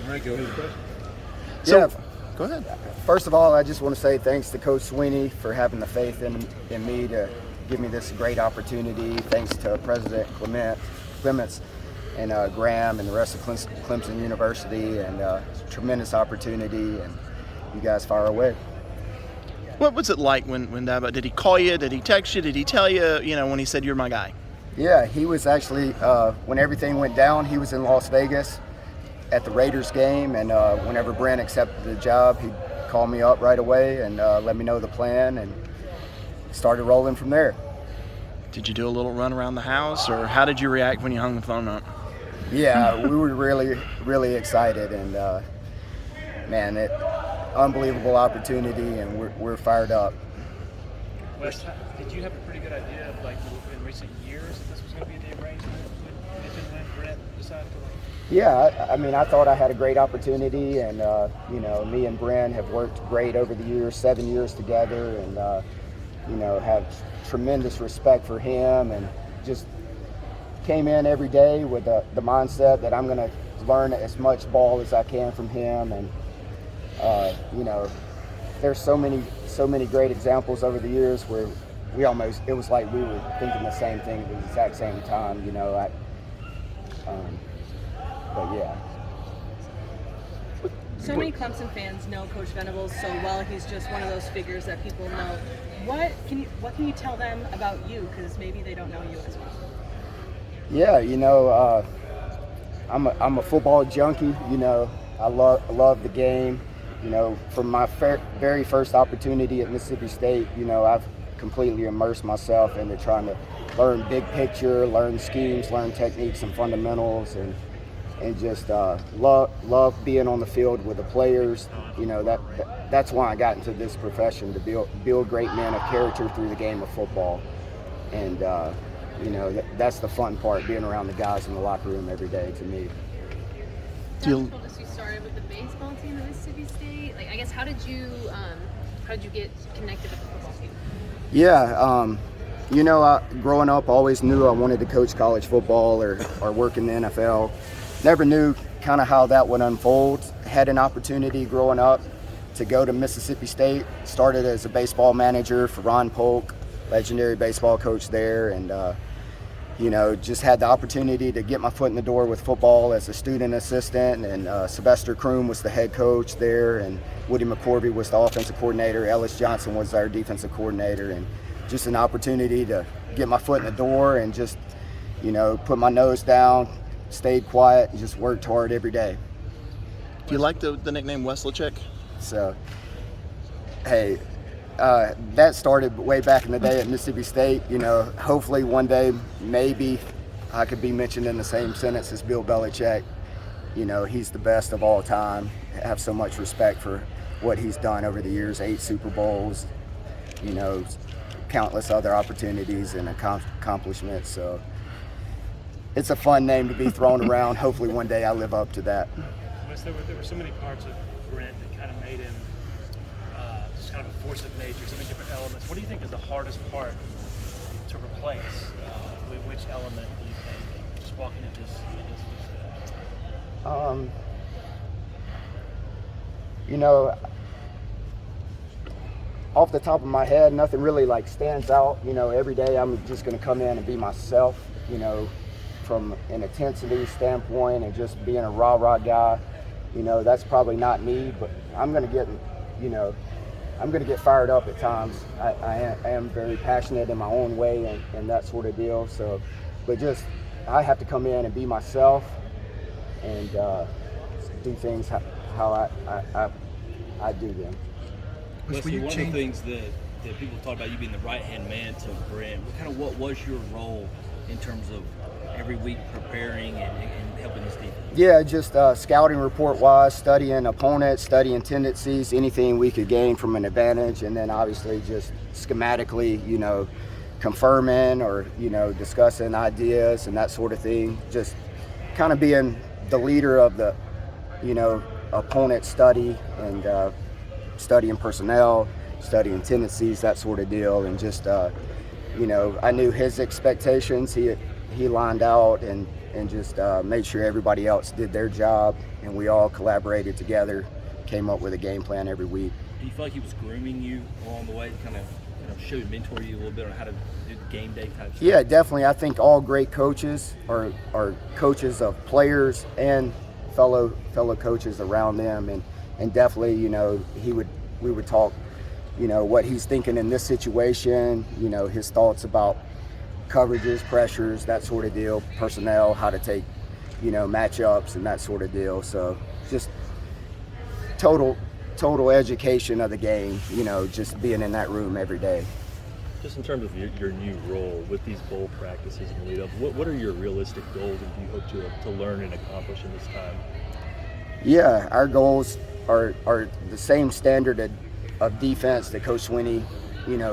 right, go ahead. So, go ahead. First of all, I just want to say thanks to Coach Sweeney for having the faith in me to give me this great opportunity. Thanks to President Clements and Graham and the rest of Clemson University, and tremendous opportunity, and you guys fire away. What was it like when Dabo, did he call you? Did he text you? Did he tell you, when he said you're my guy? Yeah, he was actually, when everything went down, he was in Las Vegas at the Raiders game, and whenever Brent accepted the job, he called me up right away and let me know the plan, and started rolling from there. Did you do a little run around the house, or how did you react when you hung the phone up? Yeah, we were really, really excited, and unbelievable opportunity, and we're fired up. Wes, did you have a pretty good idea of, in recent years that this was going to be a day arrangement if and when Brent decided to? Yeah, I thought I had a great opportunity, and me and Brent have worked great over the years, 7 years together, and have tremendous respect for him, and just came in every day with the mindset that I'm going to learn as much ball as I can from him, and there's so many great examples over the years where it was like we were thinking the same thing at the exact same time, but yeah. So many Clemson fans know Coach Venables so well. He's just one of those figures that people know. What can you tell them about you? Because maybe they don't know you as well. Yeah, I'm a football junkie. I love the game. From my very first opportunity at Mississippi State, I've completely immersed myself into trying to learn big picture, learn schemes, learn techniques and fundamentals, and just love being on the field with the players. That's why I got into this profession, to build great men of character through the game of football. And that's the fun part, being around the guys in the locker room every day to me. You told us you started with the baseball team at Mississippi State. I guess how did you get connected with the football team? Yeah, growing up, I always knew I wanted to coach college football or work in the NFL. Never knew kind of how that would unfold. Had an opportunity growing up to go to Mississippi State. Started as a baseball manager for Ron Polk, legendary baseball coach there, and just had the opportunity to get my foot in the door with football as a student assistant, and Sylvester Kroom was the head coach there, and Woody McCorvey was the offensive coordinator, Ellis Johnson was our defensive coordinator, and just an opportunity to get my foot in the door and just, put my nose down, stayed quiet, and just worked hard every day. Do you like the nickname Wesleychick? So, hey, that started way back in the day at Mississippi State. Hopefully one day maybe I could be mentioned in the same sentence as Bill Belichick. He's the best of all time. I have so much respect for what he's done over the years, 8 Super Bowls, countless other opportunities and accomplishments. So it's a fun name to be thrown around. Hopefully one day I live up to that. Wes, there were so many parts of Brent that kind of made him just kind of a force of nature, so many different elements. What do you think is the hardest part to replace? Which element do you think, just walking into his off the top of my head, nothing really stands out. Every day I'm just going to come in and be myself, from an intensity standpoint, and just being a rah-rah guy. That's probably not me, but I'm going to get fired up at times. I am very passionate in my own way and that sort of deal. So, but just I have to come in and be myself and do things how I do them. Wesley, one of the things that people talk about you being the right-hand man to Brent, what was your role in terms of every week preparing and helping this team? Yeah, just scouting report-wise, studying opponents, studying tendencies, anything we could gain from an advantage, and then obviously just schematically, confirming or, discussing ideas and that sort of thing. Just kind of being the leader of the, opponent study and studying personnel, studying tendencies, that sort of deal, and just, I knew his expectations. He lined out and and just made sure everybody else did their job, and we all collaborated together, came up with a game plan every week. Do you feel like he was grooming you along the way, kind of mentor you a little bit on how to do game day type stuff? Yeah, definitely. I think all great coaches are coaches of players and fellow coaches around them, and definitely, we would talk, what he's thinking in this situation, his thoughts about coverages, pressures, that sort of deal, personnel, how to take, matchups and that sort of deal. So just total education of the game, just being in that room every day. Just in terms of your new role with these bowl practices and lead up, what are your realistic goals and do you hope to learn and accomplish in this time? Yeah, our goals are the same standard of defense that Coach Swinney,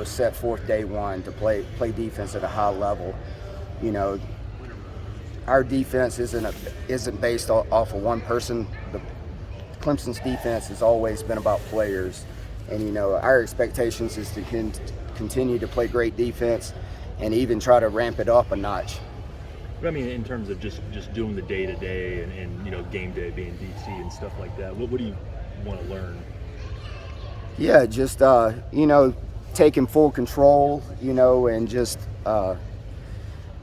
set forth day one, to play defense at a high level. Our defense isn't based off of one person. Clemson's defense has always been about players, and our expectations is to continue to play great defense and even try to ramp it up a notch. But I mean, in terms of just doing the day-to-day and game day being DC and stuff like that, what do you want to learn? Yeah, just taking full control, and just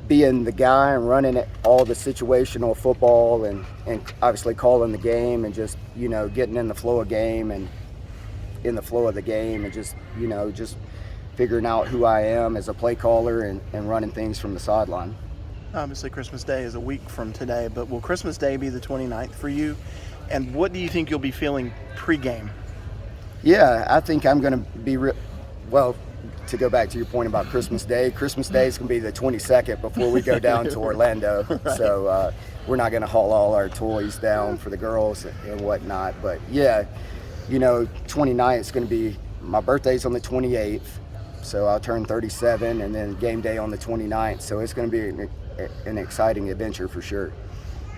being the guy and running all the situational football and obviously calling the game and just getting in the flow of game and just figuring out who I am as a play caller and running things from the sideline. Obviously, Christmas Day is a week from today, but will Christmas Day be the 29th for you? And what do you think you'll be feeling pregame? Yeah, I think I'm going to be to go back to your point about Christmas Day is going to be the 22nd before we go down to Orlando. Right. So we're not going to haul all our toys down for the girls and whatnot. But yeah, 29th is going to be, my birthday's on the 28th. So I'll turn 37, and then game day on the 29th. So it's going to be an exciting adventure for sure.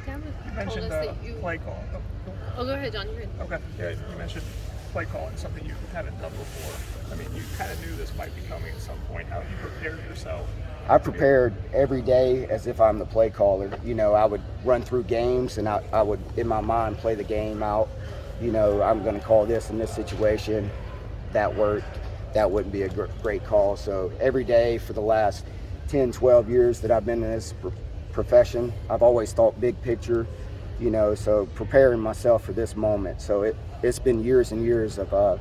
You mentioned play call. Oh, go ahead, John. You're good. Okay. Yeah, you mentioned play calling, something you haven't done before. I mean, you kind of knew this might be coming at some point. How you prepared yourself? I prepared every day as if I'm the play caller. I would run through games, and I would, in my mind, play the game out. I'm going to call this in this situation. That worked. That wouldn't be a great call. So every day for the last 10, 12 years that I've been in this profession, I've always thought big picture, so preparing myself for this moment. So it's been years and years of,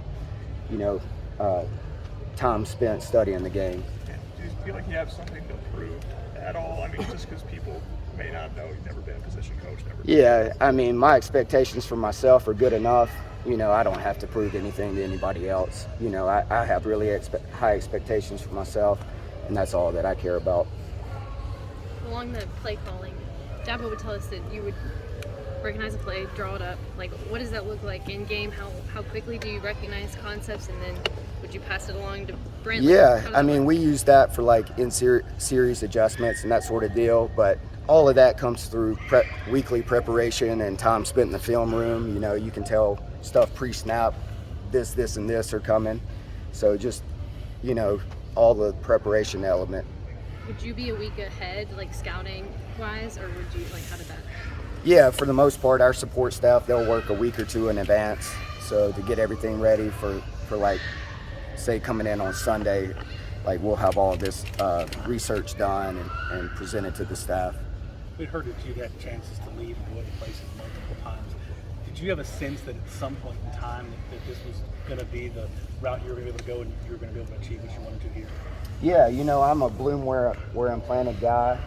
time spent studying the game. Do you feel like you have something to prove at all? I mean, just because people may not know you've never been a position coach. Yeah, I mean, my expectations for myself are good enough. I don't have to prove anything to anybody else. I have really high expectations for myself, and that's all that I care about. Along the play calling, Dabo would tell us that you would recognize a play, draw it up. Like, what does that look like in game? How quickly do you recognize concepts, and then would you pass it along to Brent? Yeah, I mean, we use that for in series adjustments and that sort of deal, but all of that comes through weekly preparation and time spent in the film room. You can tell stuff pre-snap, this, and this are coming. So just, all the preparation element. Would you be a week ahead, scouting-wise, or would you, how did that? Yeah, for the most part, our support staff, they'll work a week or two in advance. So to get everything ready for say coming in on Sunday, we'll have all this research done and presented to the staff. We heard that you had chances to leave and go other places multiple times. Did you have a sense that at some point in time that this was going to be the route you were going to be able to go and you were going to be able to achieve what you wanted to here? Yeah, I'm a bloom where I'm planted guy.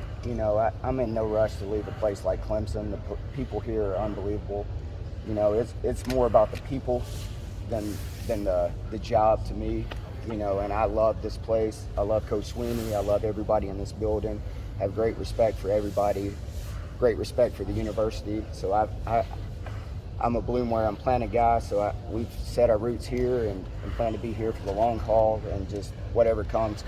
I'm in no rush to leave a place like Clemson. The people here are unbelievable. It's more about the people than the job to me. And I love this place. I love Coach Swinney. I love everybody in this building. Have great respect for everybody. Great respect for the university. So I'm a bloom where I'm planted guy. So we've set our roots here and plan to be here for the long haul, and just whatever comes.